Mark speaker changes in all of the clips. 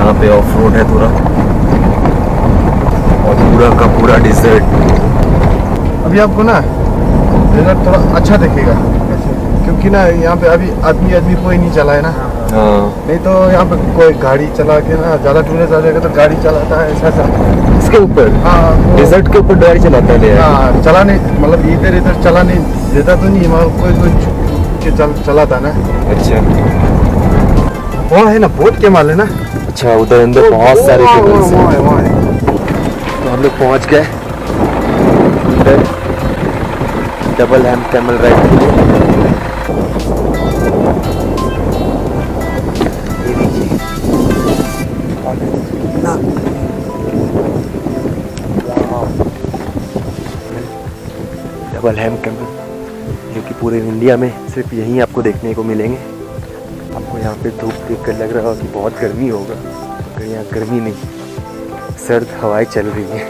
Speaker 1: यहाँ पे of road है थोड़ा, और पूरा का पूरा डिजर्ट।
Speaker 2: अभी आपको ना डिजर्ट थोड़ा अच्छा दिखेगा क्योंकि ना यहाँ पे अभी आदमी कोई नहीं चला है ना।
Speaker 1: हाँ,
Speaker 2: नहीं तो यहाँ पे कोई गाड़ी चला के ना, ज़्यादा टूरिस्ट आ जाएगा तो गाड़ी चलाता है ऐसा।
Speaker 1: इसके ऊपर
Speaker 2: हाँ,
Speaker 1: डिजर्ट के ऊपर गाड़ी चलाता है।
Speaker 2: हाँ, चला नहीं, मतलब इधर चला नहीं देता तो नहीं, वहाँ कोई चलाता ना।
Speaker 1: अच्छा,
Speaker 2: वहाँ है ना बोट के माल है ना।
Speaker 1: अच्छा, उधर अंदर बहुत सारे केबल्स हैं।
Speaker 2: वहाँ है।
Speaker 1: तो हम लोग पहुँच गए उधर डबल हैम कैमल राइड के लिए। ये देखिए डबल हैम कैमल, जो कि पूरे इंडिया में सिर्फ यहीं आपको देखने को मिलेंगे। आपको यहाँ पे धूप देख कर लग रहा होगा कि बहुत गर्मी होगा, मगर यहाँ गर्मी नहीं, सर्द हवाएं चल रही हैं।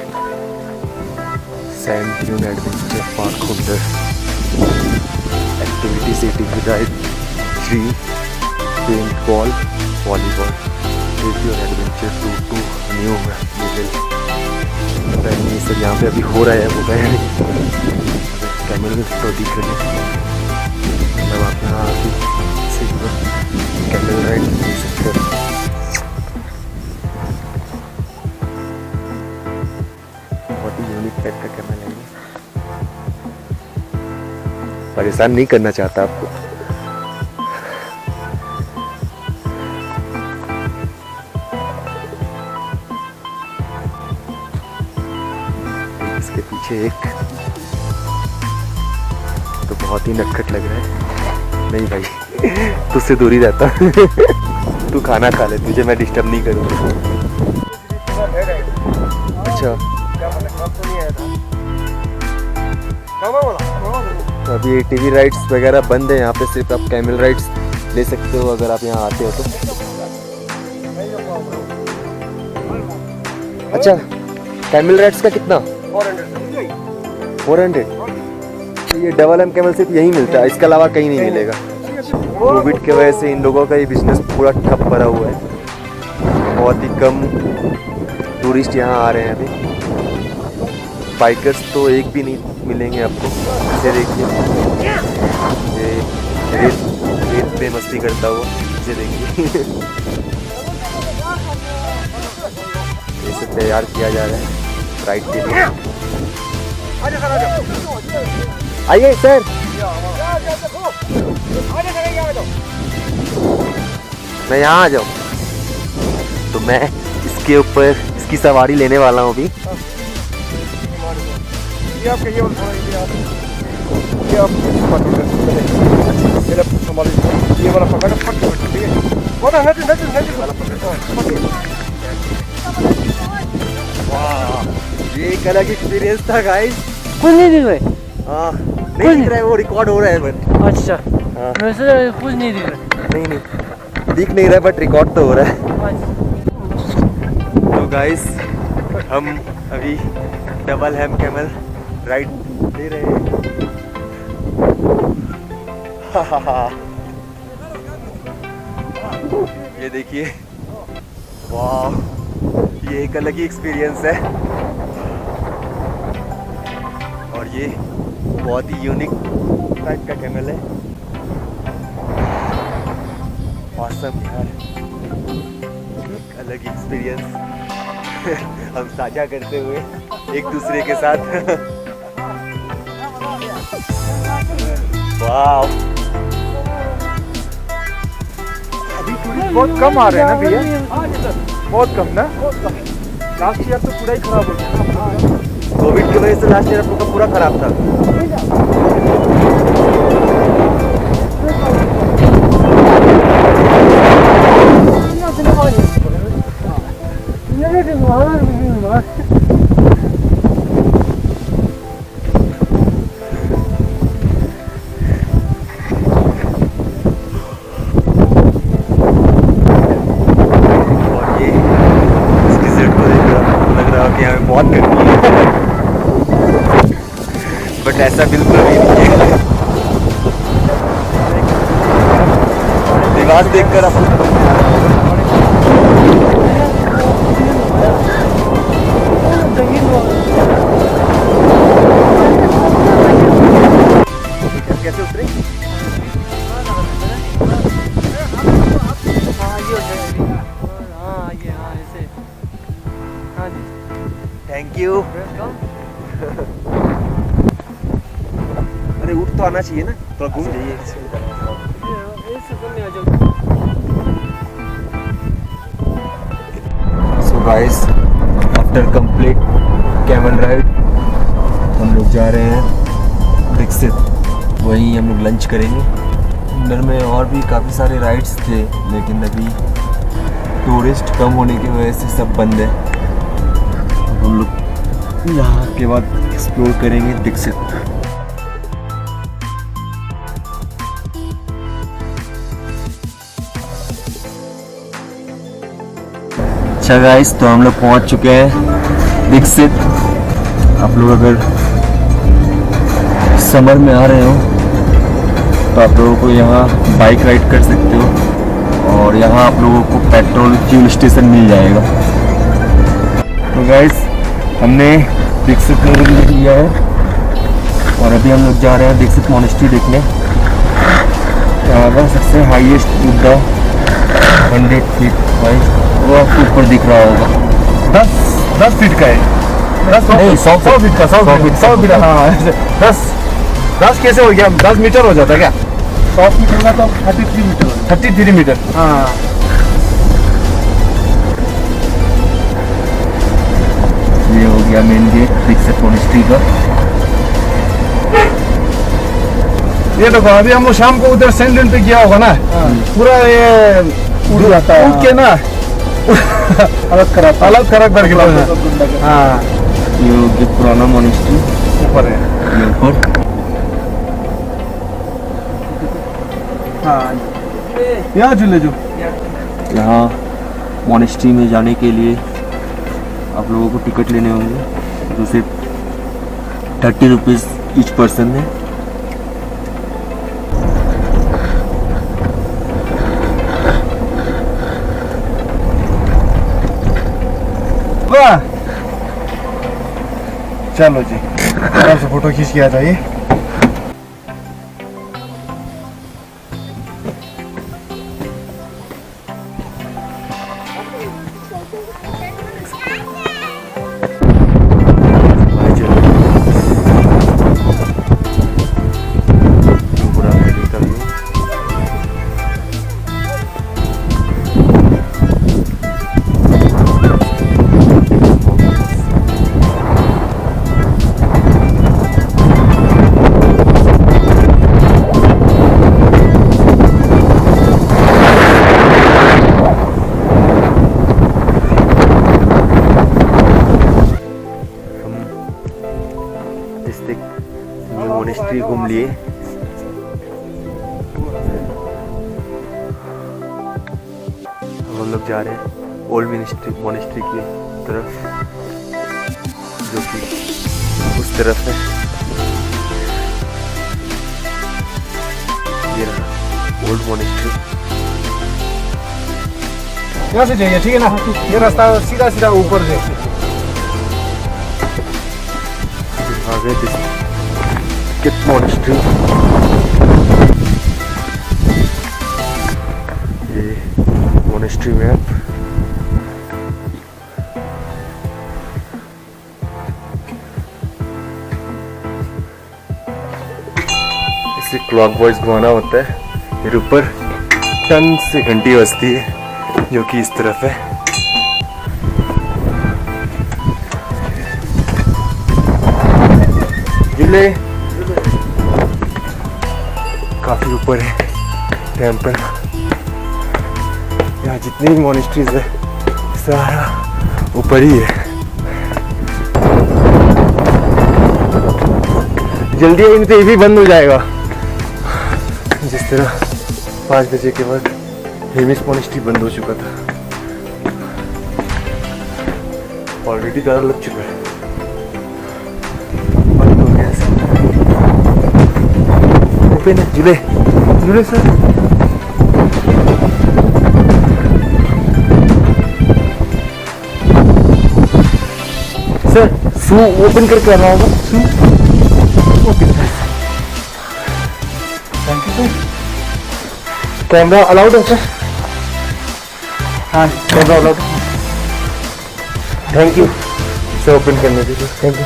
Speaker 1: Sand dune adventure park Khundar, activity city ride 3, paintball, volleyball, adventure to new level. पता नहीं ये सब यहाँ पे अभी हो रहा है वो गए कैमरे में तो दिख रहे हैं। मतलब आप यहाँ आके कैमल राइड देख सकते हो। बहुत ही यूनिक टाइप का कैमल है। परेशान नहीं करना चाहता आपको। इसके पीछे एक तो बहुत ही नटखट लग रहा है। नहीं भाई, तुझसे दूर ही रहता। तू खाना खा ले, तुझे मैं डिस्टर्ब नहीं करूँगा। अच्छा, तो अभी टीवी राइड्स वगैरह बंद है यहाँ पे, सिर्फ आप कैमल राइड्स ले सकते हो अगर आप यहाँ आते हो तो। अच्छा, कैमल राइड्स का कितना? 400। ये डबल एम कैमल सिर्फ यहीं मिलता है, इसके अलावा कहीं नहीं मिलेगा। कोविड की वजह से इन लोगों का ये बिजनेस पूरा ठप पड़ा हुआ है। बहुत ही कम टूरिस्ट यहाँ आ रहे हैं अभी। बाइकर्स तो एक भी नहीं मिलेंगे आपको। इसे देखिए, ये रेत पे मस्ती करता हुआ, इसे देखिए। इसे तैयार किया जा रहा है राइड के लिए। आइए सर। मैं यहाँ आ जाऊँ तो मैं इसके ऊपर इसकी सवारी लेने वाला हूँ अभी। ये एक अलग एक्सपीरियंस था गाइस।
Speaker 3: कुछ नहीं दिख रहा।
Speaker 1: हाँ, नहीं दिख रहा है, वो रिकॉर्ड हो रहा है बट।
Speaker 3: अच्छा, वैसे कुछ नहीं दिख रहा।
Speaker 1: नहीं दिख नहीं रहा है बट रिकॉर्ड तो हो रहा है। तो गाइस, हम अभी डबल हैम कैमल राइड ले रहे हैं। ये देखिए, वाह, ये एक अलग ही एक्सपीरियंस है और ये बहुत ही यूनिक टाइप का कैमल है। ऑसम यार, एक अलग एक्सपीरियंस हम साझा करते हुए एक दूसरे के साथ। वाह,
Speaker 2: अभी टूरिस्ट बहुत कम आ रहे हैं ना भैया, बहुत कम ना। लास्ट ईयर तो पूरा ही खराब हो गया।
Speaker 1: कोविड की वजह से लास्ट ईयर आपका पूरा खराब था। बहुत गर्मी है बट ऐसा बिल्कुल भी नहीं है। निवास देखकर थैंक यू। अरे उठ तो आना चाहिए ना, थोड़ा घूम जाइए। So guys, after complete camel ride हम लोग जा रहे हैं दीक्षित। वहीं हम लोग लंच करेंगे। अंदर में और भी काफ़ी सारे राइड्स थे, लेकिन अभी टूरिस्ट कम होने की वजह से सब बंद है। हम लोग यहाँ के बाद एक्सप्लोर करेंगे दीक्षित। अच्छा गाइस, तो हम लोग पहुँच चुके हैं दीक्षित। आप लोग अगर समर में आ रहे हो तो आप लोगों को यहाँ बाइक राइड कर सकते हो, और यहाँ आप लोगों को पेट्रोल फ्यूल स्टेशन मिल जाएगा। तो गाइस, हमने दीक्षित में रूम लिया है और अभी हम लोग जा रहे हैं दीक्षित मोनेस्ट्री देखने। यहाँ का सबसे हाईएस्ट बुद्धा 100 फीट हाइट, वो आपको ऊपर दिख रहा होगा।
Speaker 2: 10 फीट का है। 100 फीट का। 100 फीट। हाँ 10 कैसे हो गया? 10 मीटर हो जाता क्या? 100 फीट होगा तो 33 मीटर। 33 मीटर। हाँ।
Speaker 1: ये हो गया मेन गेट दीक्षित मोनेस्ट्री का।
Speaker 2: ये देखो, अभी हम लोग शाम को उधर सेंट पे किया होगा ना, पूरा ये उड़ जाता है, उड़ के ना अलग खराब करके लाता है। हाँ,
Speaker 1: ये हो गया पुराना मोनेस्ट्री,
Speaker 2: ऊपर है।
Speaker 1: ये ऊपर।
Speaker 2: हाँ, यहाँ झूले जो
Speaker 1: यहाँ मोनेस्ट्री में जाने के लिए आप लोगों को टिकट लेने होंगे, जो सिर्फ 30 रुपीज़ ईच पर्सन है।
Speaker 2: वाह, चलो जी, आराम से फोटो खींच के आ जाइए।
Speaker 1: मोनेस्ट्री घूम लिए। अब हम लोग जा रहे हैं ओल्ड मोनेस्ट्री की तरफ, जो कि उस तरफ है। ये रहा ओल्ड मोनेस्ट्री।
Speaker 2: यहाँ से जाइए, ठीक है ना? ये रास्ता सीधा सीधा ऊपर से।
Speaker 1: आगे दीक्षित मोनेस्ट्री। ये मोनेस्ट्री मैप। इसे क्लॉकवाइज घुमाना होता है। फिर ऊपर टन से घंटी बजती है, जो कि इस तरफ है। झूले काफी ऊपर है टेम्पल। यहाँ जितनी भी मोनेस्ट्रीज है सारा ऊपर ही है। जल्दी नहीं तो ये भी बंद हो जाएगा। जिस तरह 5 बजे के बाद हेमिस मोनेस्ट्री बंद हो चुका था, ऑलरेडी ताला लग चुका है, बंद हो गया सब। ओपन है झूले सर। सर शू ओपन करके आना होगा। Shoe open. Thank you sir. Camera allowed है सर? हाँ कैमरा अलाउड। Thank you. इसे ओपन करने के लिए थैंक यू।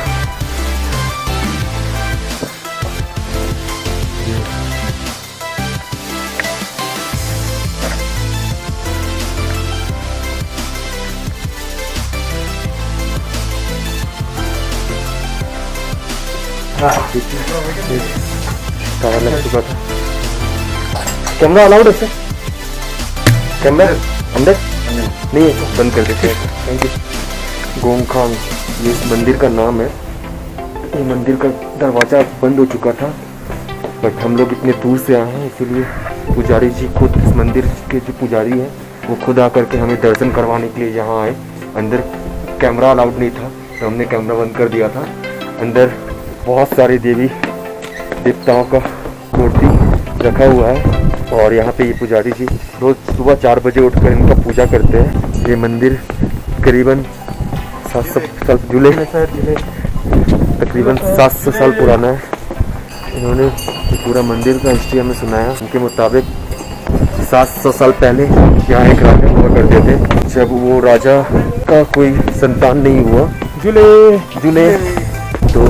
Speaker 1: ताला लग चुका था। कैमरा अलाउड है सर? कैमरा अंदर नहीं है, बंद कर देते हैं। Thank you. गोंगखांग ये इस मंदिर का नाम है। ये मंदिर का दरवाज़ा बंद हो चुका था, बट हम लोग इतने दूर से आए हैं, इसीलिए पुजारी जी खुद, इस मंदिर के जो पुजारी हैं वो खुद आकर के हमें दर्शन करवाने के लिए यहाँ आए। अंदर कैमरा अलाउड नहीं था तो हमने कैमरा बंद कर दिया था। अंदर बहुत सारे देवी देवताओं का मूर्ति रखा हुआ है और यहाँ पे ये पुजारी जी रोज़ सुबह 4 बजे उठकर इनका पूजा करते हैं। ये मंदिर करीबन 700 साल तकरीबन 700 साल पुराना है। इन्होंने पूरा मंदिर का हिस्ट्री हमें सुनाया। उनके मुताबिक 700 साल पहले यहाँ एक राजा हुआ करते थे। जब वो राजा का कोई संतान नहीं हुआ, झूले तो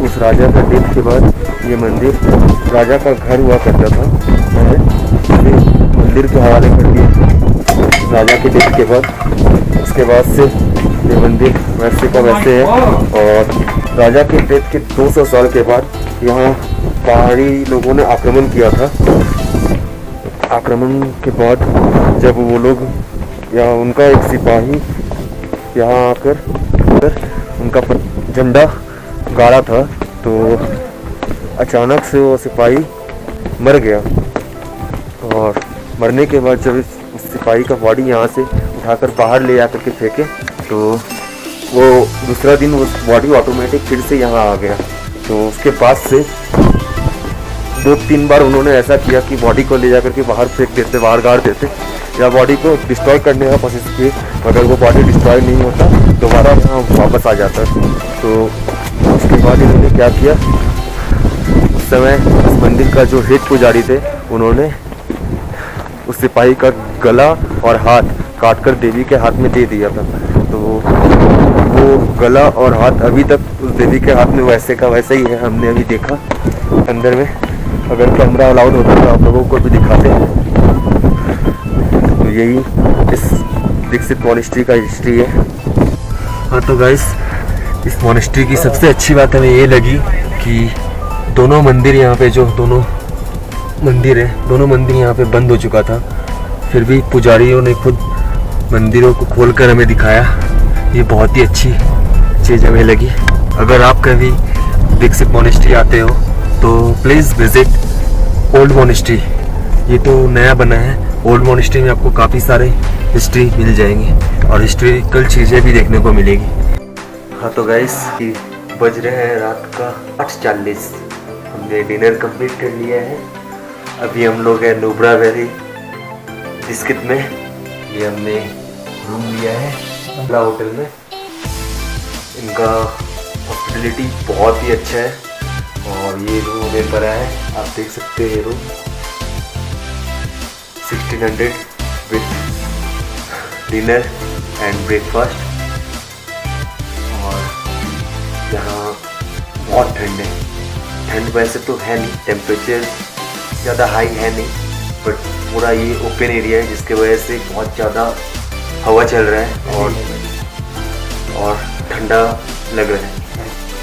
Speaker 1: उस राजा का डेथ के बाद ये मंदिर राजा का घर हुआ करता था। मैंने मंदिर के हवाले कर दिया राजा के डेथ के बाद। उसके बाद से ये मंदिर वैसे का वैसे है। और राजा के डेथ के 200 साल के बाद यहाँ पहाड़ी लोगों ने आक्रमण किया था। आक्रमण के बाद जब वो लोग या उनका एक सिपाही यहाँ आकर उनका झंडा गाड़ा था, तो अचानक से वो सिपाही मर गया। और मरने के बाद जब उस सिपाही का बॉडी यहाँ से उठाकर बाहर ले जाकर के फेंके, तो वो दूसरा दिन वो बॉडी ऑटोमेटिक फिर से यहाँ आ गया। तो उसके बाद से 2-3 बार उन्होंने ऐसा किया कि बॉडी को ले जाकर के बाहर फेंक देते, बाहर गाड़ देते या बॉडी को डिस्ट्रॉय करने का कोशिश की। अगर वो बॉडी डिस्ट्रॉय नहीं होता दोबारा यहाँ वापस आ जाता। तो उसके बाद इन्होंने क्या किया, उस समय इस मंदिर का जो हेड पुजारी थे उन्होंने उस सिपाही का गला और हाथ काटकर देवी के हाथ में दे दिया था। तो वो गला और हाथ अभी तक उस देवी के हाथ में वैसे का वैसा ही है। हमने अभी देखा अंदर में, अगर कैमरा अलाउड होता तो आप लोगों को भी दिखाते हैं। तो यही इस दीक्षित मॉनेस्ट्री का हिस्ट्री है। हाँ तो गाइस, इस मॉनेस्ट्री की सबसे अच्छी बात हमें ये लगी कि दोनों मंदिर यहाँ पे, जो दोनों मंदिर है, दोनों मंदिर यहाँ पे बंद हो चुका था, फिर भी पुजारियों ने खुद मंदिरों को खोलकर हमें दिखाया। ये बहुत ही अच्छी चीज़ हमें लगी। अगर आप कभी दीक्षित मॉनेस्ट्री आते हो तो प्लीज़ विजिट ओल्ड मॉनेस्ट्री। ये तो नया बना है। ओल्ड मॉनेस्ट्री में आपको काफ़ी सारे हिस्ट्री मिल जाएंगे और हिस्ट्रिकल चीज़ें भी देखने को मिलेगी। हाँ तो गाइस, बज रहे हैं रात का 8:40। हमने डिनर कंप्लीट कर लिया है। अभी हम लोग हैं नुब्रा वैली दीक्षित में। ये हमने रूम लिया है कमला होटल में। इनका हॉस्पिटलिटी बहुत ही अच्छा है और ये रूम हमें पड़ा है, आप देख सकते हैं। ये room 1600 with dinner and breakfast. और यहाँ बहुत ठंड है। ठंड वैसे तो है नहीं, टेम्परेचर ज़्यादा हाई है नहीं, बट पूरा ये ओपन एरिया है जिसके वजह से बहुत ज़्यादा हवा चल रहा है और ठंडा लग रहा है।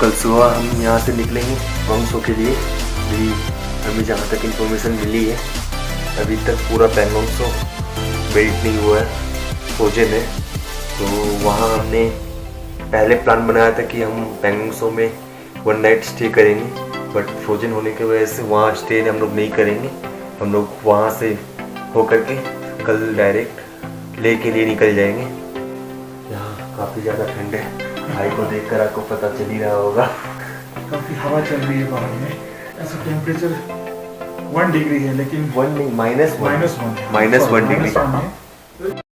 Speaker 1: कल सुबह हम यहाँ से निकलेंगे वंगसो के लिए। भी हमें जहाँ तक इन्फॉर्मेशन मिली है अभी तक पूरा पैंगोंगसो बिल्ड नहीं हुआ है, फ्रोजन है। तो वहाँ हमने पहले प्लान बनाया था कि हम पैंगोंगसो में 1 नाइट स्टे करेंगे, बट फ्रोजन होने की वजह से वहाँ स्टे हम लोग नहीं करेंगे। हम लोग वहाँ से होकर के कल डायरेक्ट ले के लिए निकल जाएंगे। यहाँ काफ़ी ज़्यादा ठंड है। भाई को देखकर आपको पता चल ही रहा होगा।
Speaker 4: काफ़ी हवा चल रही है बाहर में। ऐसा टेम्परेचर 1 डिग्री है, लेकिन
Speaker 1: -1 -1
Speaker 4: -1
Speaker 1: डिग्री।